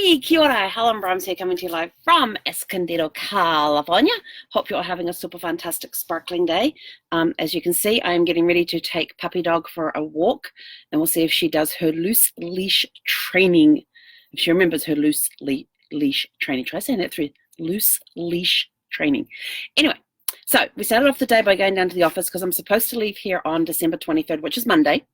Hey, kia ora, Helen Brahms here coming to you live from Escondido, California. Hope you're having a super fantastic sparkling day. As you can see, I am getting ready to take Puppy Dog for a walk, and we'll see if she does her loose leash training. If she remembers her loose leash training. Try saying that through. Loose leash training. Anyway, so we started off the day by going down to the office because I'm supposed to leave here on December 23rd, which is Monday.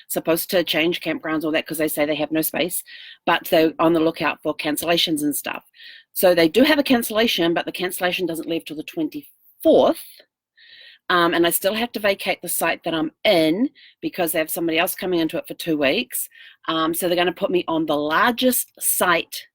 Supposed to change campgrounds, all that, because they say they have no space, but they're on the lookout for cancellations and stuff. So they do have a cancellation, but the cancellation doesn't leave till the 24th. And I still have to vacate the site that I'm in because they have somebody else coming into it for 2 weeks. So they're going to put me on the largest site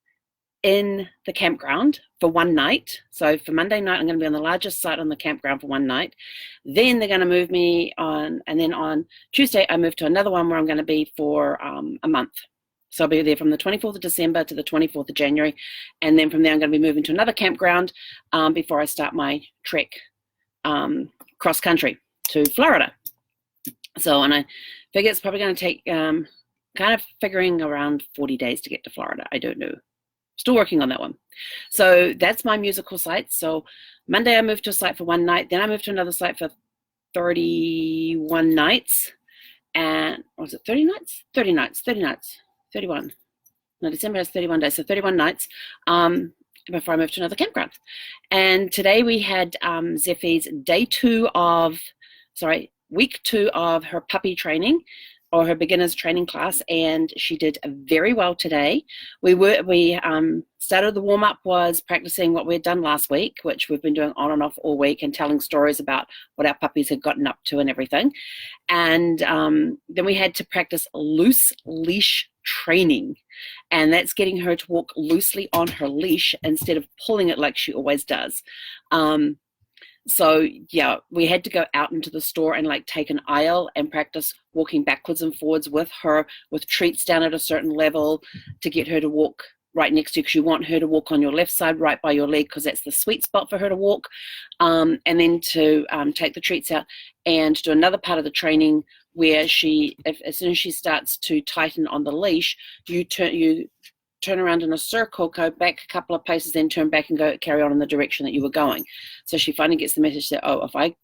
in the campground for one night. So for Monday night, I'm going to be on the largest site on the campground for one night. Then they're going to move me on, and then on Tuesday, I move to another one where I'm going to be for a month. So I'll be there from the 24th of December to the 24th of January. And then from there, I'm going to be moving to another campground before I start my trek cross country to Florida. So, and I figure it's probably going to take kind of figuring around 40 days to get to Florida. I don't know. Still working on that one. So that's my musical site. So Monday I moved to a site for one night. Then I moved to another site for 31 nights. And was it 30 nights? 30 nights. 30 nights. 31. No, December has 31 days. So 31 nights before I moved to another campground. And today we had Zeffie's week 2 of her puppy training, or her beginner's training class, and she did very well today. We started, the warm-up was practicing what we had done last week, which we've been doing on and off all week, and telling stories about what our puppies had gotten up to and everything. And then we had to practice loose leash training, and that's getting her to walk loosely on her leash instead of pulling it like she always does. So yeah, we had to go out into the store and like take an aisle and practice walking backwards and forwards with her, with treats down at a certain level to get her to walk right next to you, because you want her to walk on your left side right by your leg, because that's the sweet spot for her to walk. And then to take the treats out and do another part of the training where as soon as she starts to tighten on the leash, you turn around in a circle, go back a couple of paces, then turn back and carry on in the direction that you were going. So she finally gets the message that, oh, if I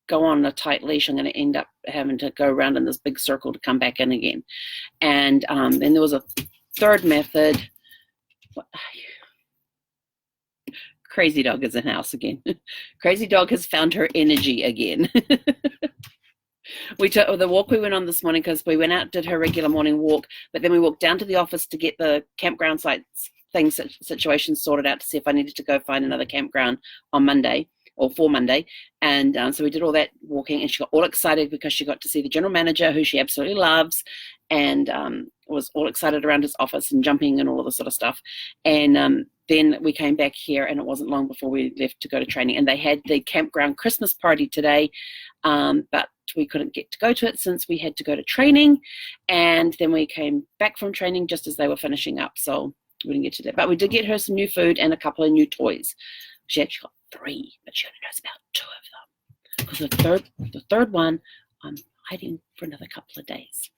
go on a tight leash, I'm going to end up having to go around in this big circle to come back in again. And then there was a third method. Crazy Dog is in house again. Crazy Dog has found her energy again. We took the walk we went on this morning, because we went out, did her regular morning walk, but then we walked down to the office to get the campground situation sorted out to see if I needed to go find another campground on Monday or for Monday. And so we did all that walking, and she got all excited because she got to see the general manager, who she absolutely loves, and was all excited around his office and jumping and all of this sort of stuff. And then we came back here, and it wasn't long before we left to go to training. And they had the campground Christmas party today, but we couldn't get to go to it since we had to go to training. And then we came back from training just as they were finishing up, so we didn't get to that. But we did get her some new food and a couple of new toys. She actually got 3, but she only knows about 2 of them, because the third one I'm hiding for another couple of days.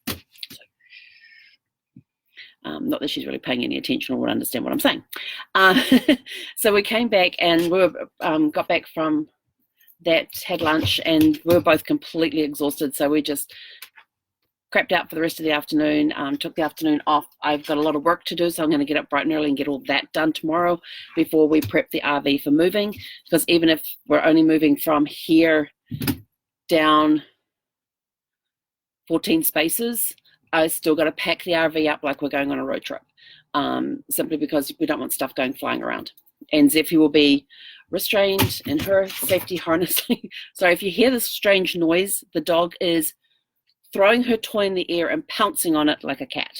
Not that she's really paying any attention or would understand what I'm saying. So we came back, and we got back from that, had lunch, and we were both completely exhausted. So we just crapped out for the rest of the afternoon, took the afternoon off. I've got a lot of work to do, so I'm going to get up bright and early and get all that done tomorrow before we prep the RV for moving, because even if we're only moving from here down 14 spaces, I still got to pack the RV up like we're going on a road trip, simply because we don't want stuff going flying around. And Zeffie will be restrained in her safety harness. So if you hear this strange noise, the dog is throwing her toy in the air and pouncing on it like a cat.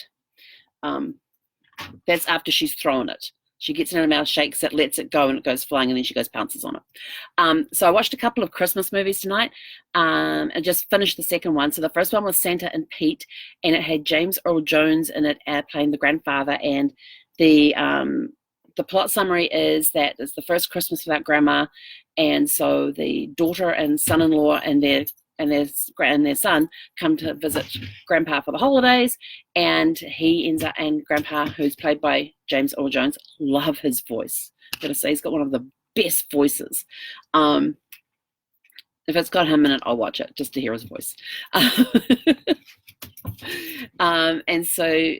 That's after she's thrown it. She gets it in her mouth, shakes it, lets it go, and it goes flying, and then she goes pounces on it. So I watched a couple of Christmas movies tonight, and just finished the second one. So the first one was Santa and Pete, and it had James Earl Jones in it playing the grandfather. And the plot summary is that it's the first Christmas without grandma, and so the daughter and son-in-law and their their son come to visit Grandpa for the holidays, and he ends up, and Grandpa, who's played by James Earl Jones, love his voice. I'm gonna say he's got one of the best voices. If it's got him in it, I'll watch it just to hear his voice. And so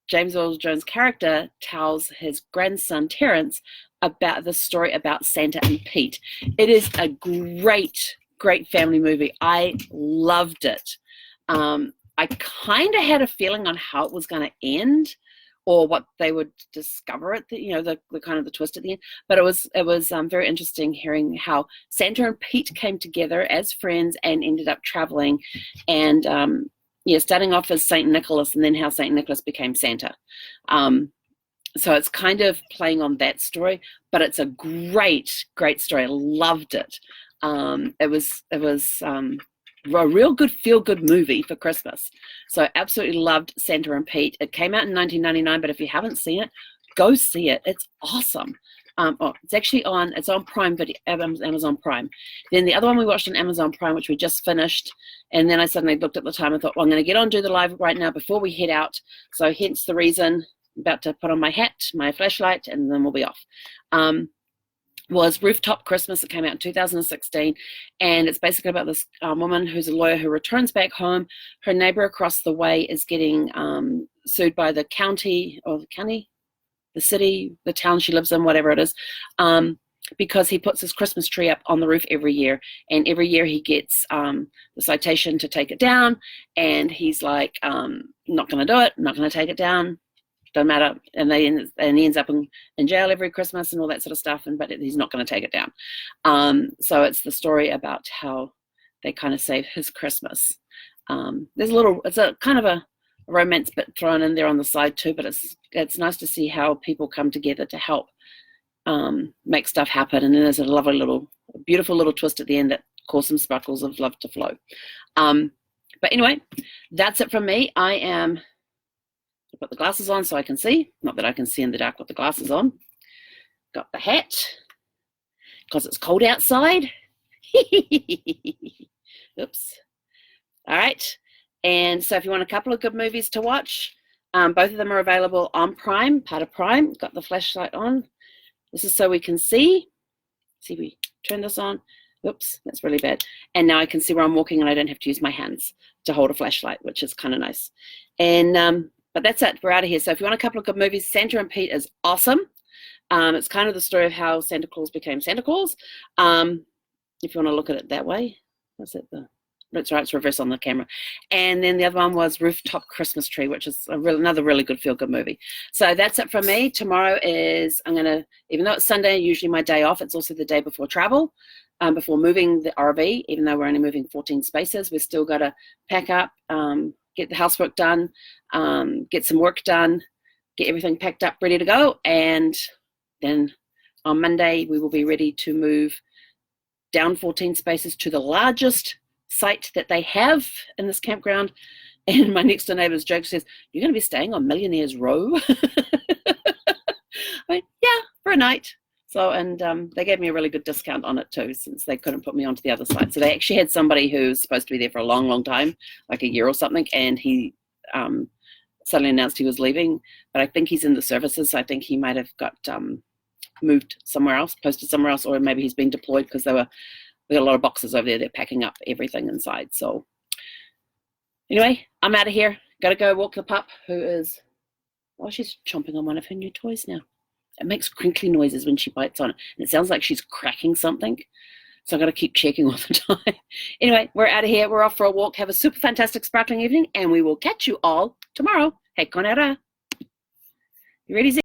James Earl Jones' character tells his grandson Terrence about the story about Santa and Pete. It is a great family movie. I loved it. I kind of had a feeling on how it was going to end, or what they would discover at the, the kind of the twist at the end. But it was very interesting hearing how Santa and Pete came together as friends and ended up traveling, and starting off as Saint Nicholas, and then how Saint Nicholas became Santa. So it's kind of playing on that story, but it's a great story. I loved it. It was a real good feel-good movie for Christmas. So I absolutely loved Santa and Pete. It came out in 1999, but if you haven't seen it, go see it. It's awesome. It's on Prime Video, Amazon Prime. Then the other one we watched on Amazon Prime, which we just finished, and then I suddenly looked at the time and thought, well, I'm going to get on, do the live right now before we head out. So hence the reason, about to put on my hat, my flashlight, and then we'll be off. Was Rooftop Christmas. It came out in 2016, and it's basically about this woman who's a lawyer who returns back home. Her neighbor across the way is getting sued by the city, the town she lives in, whatever it is, because he puts his Christmas tree up on the roof every year, and every year he gets the citation to take it down, and he's like, not going to do it, not going to take it down. Don't matter, and he ends up in jail every Christmas and all that sort of stuff. But he's not going to take it down. So it's the story about how they kind of save his Christmas. It's a kind of a romance bit thrown in there on the side too. But it's nice to see how people come together to help make stuff happen. And then there's a beautiful little twist at the end that causes some sparkles of love to flow. But anyway, that's it from me. I am. Put the glasses on so I can see. Not that I can see in the dark with the glasses on. Got the hat because it's cold outside. Oops. All right. And so if you want a couple of good movies to watch, both of them are available on Prime, part of Prime. Got the flashlight on. This is so we can see. See, we turn this on. Oops, that's really bad. And now I can see where I'm walking and I don't have to use my hands to hold a flashlight, which is kind of nice. And but that's it. We're out of here. So if you want a couple of good movies, Santa and Pete is awesome. It's kind of the story of how Santa Claus became Santa Claus. If you want to look at it that way. What's it? That's right. It's reverse on the camera. And then the other one was Rooftop Christmas Tree, which is another really good feel-good movie. So that's it from me. Tomorrow is, even though it's Sunday, usually my day off, it's also the day before travel, before moving the RV. Even though we're only moving 14 spaces, we've still got to pack up, get the housework done, get some work done, get everything packed up, ready to go. And then on Monday, we will be ready to move down 14 spaces to the largest site that they have in this campground. And my next door neighbor's joke says, "You're going to be staying on Millionaire's Row?" I went, yeah, for a night. So, and they gave me a really good discount on it too, since they couldn't put me onto the other side. So they actually had somebody who's supposed to be there for a long time, like a year or something, and he suddenly announced he was leaving. But I think he's in the services, so I think he might have got moved somewhere else, posted somewhere else, or maybe he's been deployed, because we got a lot of boxes over there. They're packing up everything inside. So anyway, I'm out of here. Got to go walk the pup, who is, she's chomping on one of her new toys now. It makes crinkly noises when she bites on it, and it sounds like she's cracking something. So I've got to keep checking all the time. Anyway, we're out of here. We're off for a walk. Have a super fantastic sparkling evening, and we will catch you all tomorrow. Hei konera. You ready, Z?